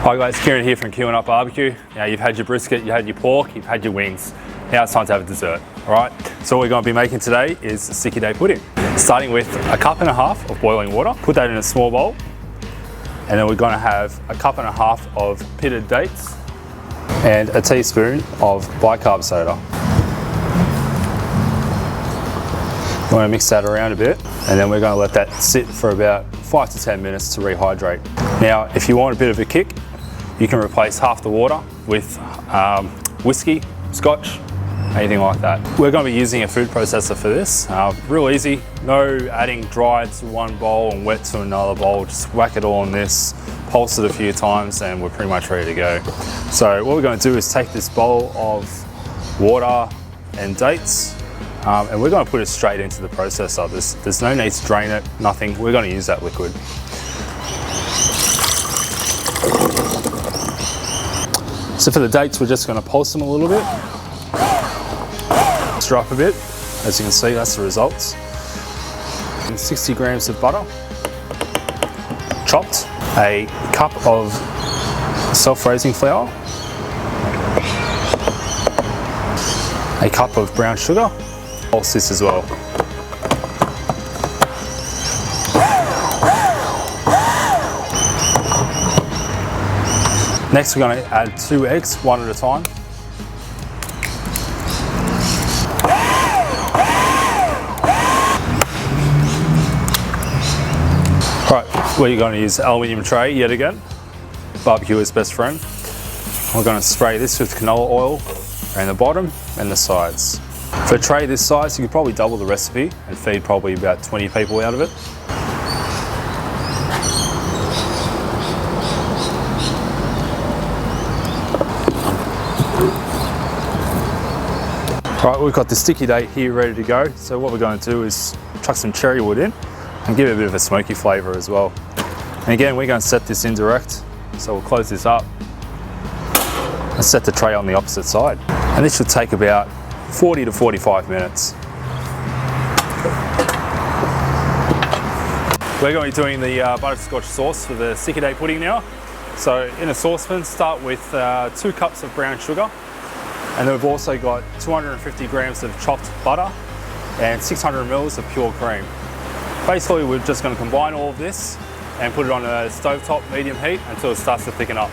Hi guys, Kieran here from Queuing Up Barbecue. Now you've had your brisket, you had your pork, you've had your wings. Now it's time to have a dessert, all right? So what we're going to be making today is sticky date pudding. Starting with a cup and a half of boiling water. Put that in a small bowl. And then we're going to have a cup and a half of pitted dates and a teaspoon of bicarb soda. You want to mix that around a bit, and then we're going to let that sit for about 5 to 10 minutes to rehydrate. Now, if you want a bit of a kick, you can replace half the water with whiskey, scotch, anything like that. We're going to be using a food processor for this. Real easy, no adding dry to one bowl and wet to another bowl. Just whack it all in this, pulse it a few times, and we're pretty much ready to go. So what we're going to do is take this bowl of water and dates, and we're going to put it straight into the processor. There's no need to drain it, nothing. We're going to use that liquid. So for the dates, we're just going to pulse them a little bit. Stir up a bit. As you can see, that's the results. And 60 grams of butter, chopped. A cup of self-raising flour. A cup of brown sugar. Pulse this as well. Next, we're going to add 2 eggs, one at a time. Right, we're going to use aluminium tray yet again. Barbecue is best friend. We're going to spray this with canola oil around the bottom and the sides. For a tray this size, you could probably double the recipe and feed probably about 20 people out of it. Right, we've got the sticky date here ready to go. So what we're going to do is chuck some cherry wood in and give it a bit of a smoky flavour as well. And again, we're going to set this indirect. So we'll close this up and set the tray on the opposite side. And this should take about 40 to 45 minutes. We're going to be doing the butterscotch sauce for the sticky date pudding now. So in a saucepan, start with 2 cups of brown sugar. And then we've also got 250 grams of chopped butter and 600 mils of pure cream. Basically, we're just going to combine all of this and put it on a stovetop medium heat until it starts to thicken up.